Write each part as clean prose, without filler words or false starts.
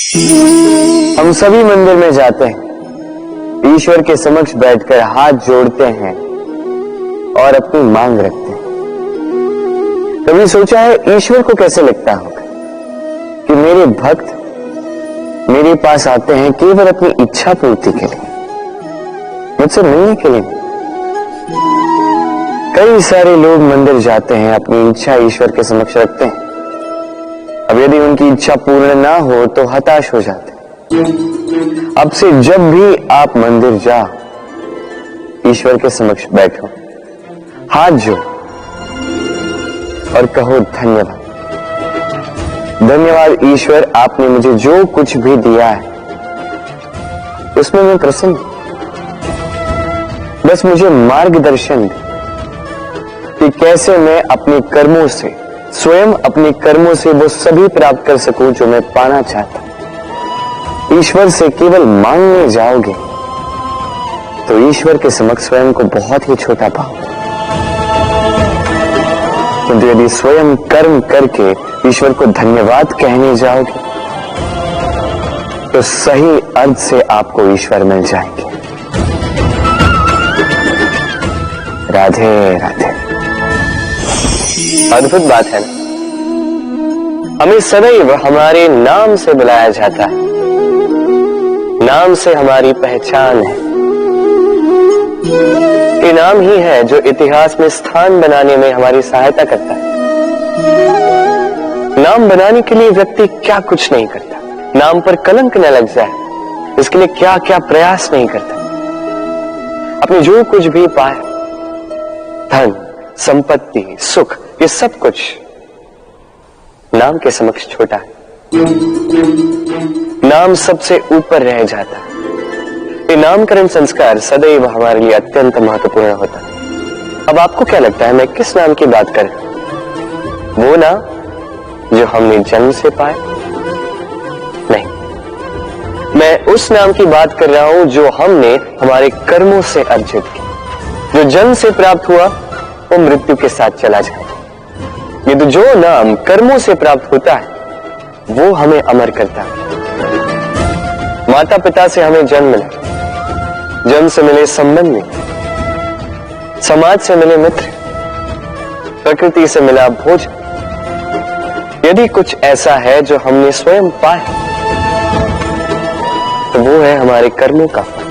हम सभी मंदिर में जाते हैं, ईश्वर के समक्ष बैठकर हाथ जोड़ते हैं और अपनी मांग रखते हैं। कभी सोचा है ईश्वर को कैसे लगता होगा कि मेरे भक्त मेरे पास आते हैं केवल अपनी इच्छा पूर्ति के लिए, मुझसे मिलने के लिए। कई सारे लोग मंदिर जाते हैं, अपनी इच्छा ईश्वर के समक्ष रखते हैं। अब यदि उनकी इच्छा पूर्ण ना हो तो हताश हो जाते हैं। अब से जब भी आप मंदिर जाओ, ईश्वर के समक्ष बैठो, हाथ जोड़ो और कहो धन्यवाद। धन्यवाद ईश्वर, आपने मुझे जो कुछ भी दिया है उसमें मैं प्रसन्न हूं। बस मुझे मार्गदर्शन दे कि कैसे मैं अपने कर्मों से, स्वयं अपने कर्मों से वो सभी प्राप्त कर सकूं जो मैं पाना चाहता हूं। ईश्वर से केवल मांगने जाओगे तो ईश्वर के समक्ष स्वयं को बहुत ही छोटा पाओगे, किंतु यदि स्वयं कर्म करके ईश्वर को धन्यवाद कहने जाओगे तो सही अर्थ से आपको ईश्वर मिल जाएंगे। राधे राधे। अद्भुत बात है ना, हमें सदैव हमारे नाम से बुलाया जाता है। नाम से हमारी पहचान है। ये नाम ही है जो इतिहास में स्थान बनाने में हमारी सहायता करता है। नाम बनाने के लिए व्यक्ति क्या कुछ नहीं करता, नाम पर कलंक न लग जाए, इसके लिए क्या क्या प्रयास नहीं करता। अपने जो कुछ भी पाए, धन, संपत्ति, सुख, ये सब कुछ नाम के समक्ष छोटा है। नाम सबसे ऊपर रह जाता है। ये नामकरण संस्कार सदैव हमारे लिए अत्यंत महत्वपूर्ण होता है। अब आपको क्या लगता है मैं किस नाम की बात कर रहा हूं? वो नाम जो हमने जन्म से पाए? नहीं, मैं उस नाम की बात कर रहा हूं जो हमने हमारे कर्मों से अर्जित किया। जो जन्म से प्राप्त हुआ वो मृत्यु के साथ चला जाए। ये तो जो नाम कर्मों से प्राप्त होता है वो हमें अमर करता है। माता पिता से हमें जन्म मिला, जन्म से मिले संबंधी, समाज से मिले मित्र, प्रकृति से मिला भोजन। यदि कुछ ऐसा है जो हमने स्वयं पाया तो वो है हमारे कर्मों का फल।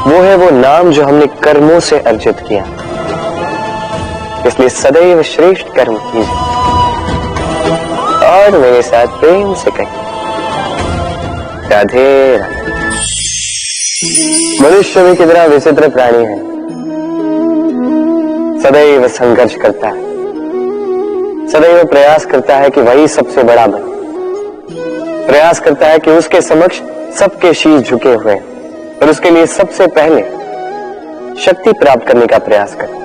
वो है वो नाम जो हमने कर्मों से अर्जित किया। इसलिए सदैव श्रेष्ठ कर्म कीजिए और मेरे साथ प्रेम से कहिए राधे राधे। मनुष्य भी कितना विचित्र प्राणी है, सदैव संघर्ष करता है, सदैव प्रयास करता है कि वही सबसे बड़ा बने, प्रयास करता है कि उसके समक्ष सबके शीश झुके हुए हैं और उसके लिए सबसे पहले शक्ति प्राप्त करने का प्रयास करता है।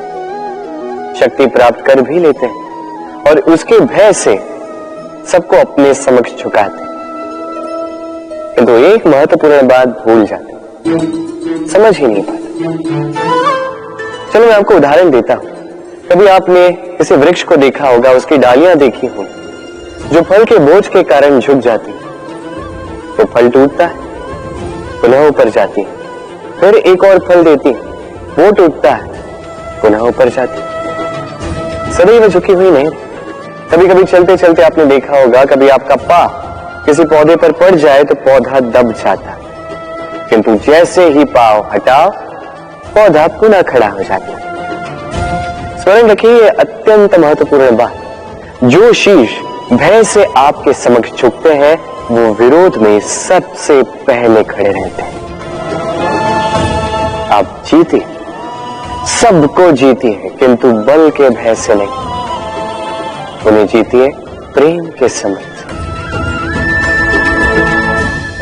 शक्ति प्राप्त कर भी लेते हैं और उसके भय से सबको अपने समक्ष झुकाते हैं, किंतु तो एक महत्वपूर्ण बात भूल जाते हैं, समझ ही नहीं पाते। चलो मैं आपको उदाहरण देता हूं। कभी आपने किसी वृक्ष को देखा होगा, उसकी डालियां देखी हो जो फल के बोझ के कारण झुक जाती है, तो फल टूटता है, पुनः ऊपर जाती है, फिर एक और फल देती है, वो टूटता है, पुनः ऊपर जाती है, सदैव झुकी हुई नहीं। कभी कभी चलते चलते आपने देखा होगा, कभी आपका पांव किसी पौधे पर पड़ जाए तो पौधा दब जाता है, किंतु जैसे ही पांव हटाओ पौधा पुनः खड़ा हो जाता है। स्मरण रखिए, ये अत्यंत महत्वपूर्ण बात। जो शीश भय से आपके समक्ष झुकते हैं वो विरोध में सबसे पहले खड़े रहते हैं। आप जीते, सबको जीती है, किंतु बल के भय से नहीं, उन्हें जीतिए प्रेम के समक्ष।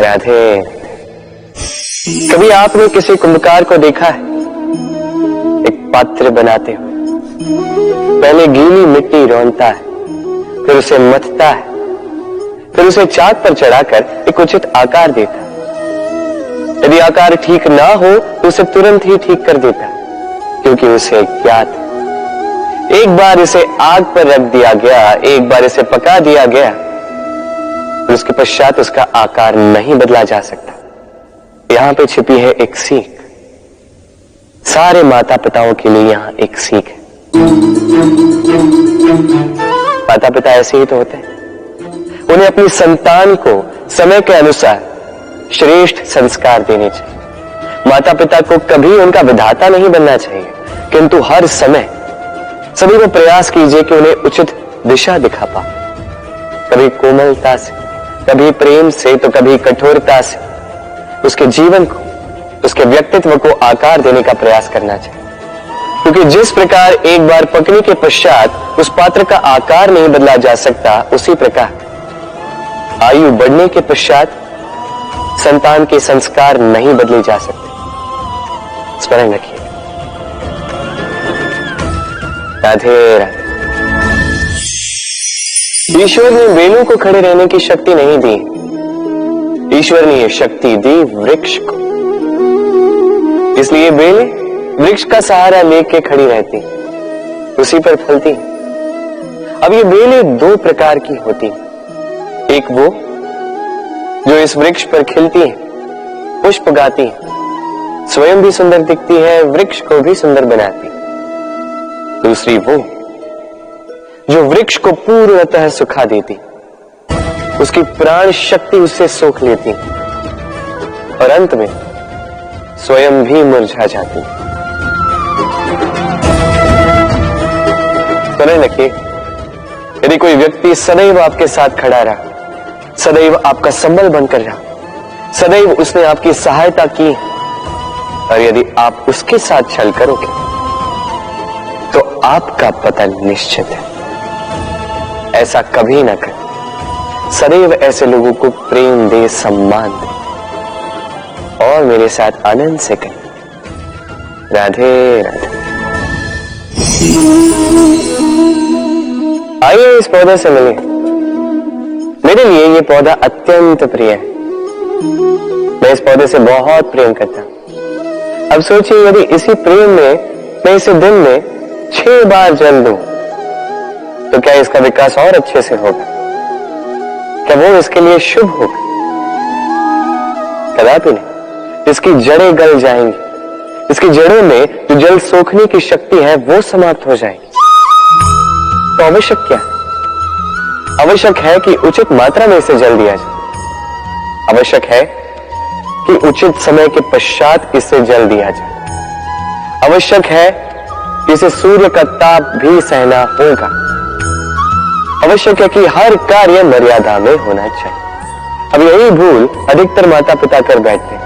राधे। कभी आपने किसी कुंभकार को देखा है एक पात्र बनाते हुए? पहले गीली मिट्टी रौंदता है, फिर उसे मथता है, फिर उसे चाक पर चढ़ाकर एक उचित आकार देता है। यदि आकार ठीक ना हो तो उसे तुरंत ही ठीक कर देता है, क्योंकि उसे ज्ञात एक बार इसे आग पर रख दिया गया, एक बार इसे पका दिया गया और उसके पश्चात उसका आकार नहीं बदला जा सकता। यहां पे छिपी है एक सीख। सारे माता पिताओं के लिए यहां एक सीख है। माता पिता ऐसे ही तो होते हैं। उन्हें अपनी संतान को समय के अनुसार श्रेष्ठ संस्कार देने चाहिए। माता पिता को कभी उनका विधाता नहीं बनना चाहिए, किंतु हर समय सभी को प्रयास कीजिए कि उन्हें उचित दिशा दिखा पा। कभी कोमलता से, कभी प्रेम से, तो कभी कठोरता से उसके जीवन को, उसके व्यक्तित्व को आकार देने का प्रयास करना चाहिए। क्योंकि जिस प्रकार एक बार पकने के पश्चात उस पात्र का आकार नहीं बदला जा सकता, उसी प्रकार आयु बढ़ने के पश्चात संतान के संस्कार नहीं बदले जा सकते। स्मरण रखिए। राधे राधे। ईश्वर ने बेलों को खड़े रहने की शक्ति नहीं दी, ईश्वर ने यह शक्ति दी वृक्ष को। इसलिए बेलें वृक्ष का सहारा लेके खड़ी रहती, उसी पर फलती। अब ये बेलें दो प्रकार की होती, एक वो जो इस वृक्ष पर खिलती है, पुष्प गाती है, स्वयं भी सुंदर दिखती है, वृक्ष को भी सुंदर बनाती। दूसरी वो जो वृक्ष को पूर्णतः सुखा देती, उसकी प्राण शक्ति उससे सोख लेती और अंत में स्वयं भी मुरझा जाती। स्मरण रखिए, यदि कोई व्यक्ति सदैव आपके साथ खड़ा रहा, सदैव आपका संबल बनकर रहा, सदैव उसने आपकी सहायता की, और यदि आप उसके साथ छल करोगे तो आपका पतन निश्चित है। ऐसा कभी ना करें। सदैव ऐसे लोगों को प्रेम दे, सम्मान दे और मेरे साथ आनंद से कहें राधे राधे। आइए इस पौधे से मिले। मेरे लिए ये पौधा अत्यंत प्रिय है। मैं इस पौधे से बहुत प्रेम करता हूं। अब सोचिए, यदि इसी प्रेम में मैं इसे दिन में 6 बार जल दूं, तो क्या इसका विकास और अच्छे से होगा? क्या वो इसके लिए शुभ होगा? कदापि नहीं। इसकी जड़ें गल जाएंगी, इसकी जड़ों में जो जल सोखने की शक्ति है वो समाप्त हो जाएगी। तो आवश्यक क्या है? आवश्यक है कि उचित मात्रा में इसे जल दिया जाए। आवश्यक है कि उचित समय के पश्चात इसे जल दिया जाए। आवश्यक है कि इसे सूर्य का ताप भी सहना होगा। आवश्यक है कि हर कार्य मर्यादा में होना चाहिए। अब यही भूल अधिकतर माता पिता कर बैठते हैं।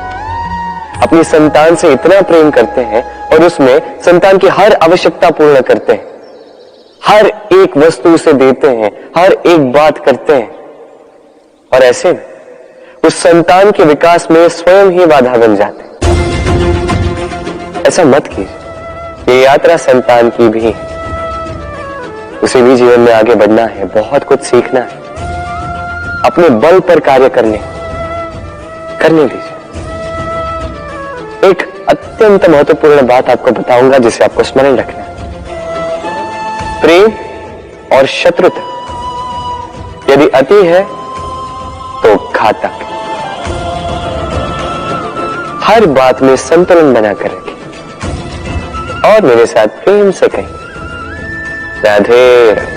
अपनी संतान से इतना प्रेम करते हैं और उसमें संतान की हर आवश्यकता पूर्ण करते हैं, हर एक वस्तु उसे देते हैं, हर एक बात करते हैं, और ऐसे में उस संतान के विकास में स्वयं ही बाधा बन जाते हैं। ऐसा मत कीजिए। ये यात्रा संतान की भी है। उसे भी जीवन में आगे बढ़ना है, बहुत कुछ सीखना है, अपने बल पर कार्य करने दीजिए। एक अत्यंत महत्वपूर्ण बात आपको बताऊंगा जिसे आपको स्मरण रखना है। प्रेम और शत्रुता यदि अति है तो घातक। हर बात में संतुलन बनाकर रखें और मेरे साथ प्रेम से कहें राधे राधे।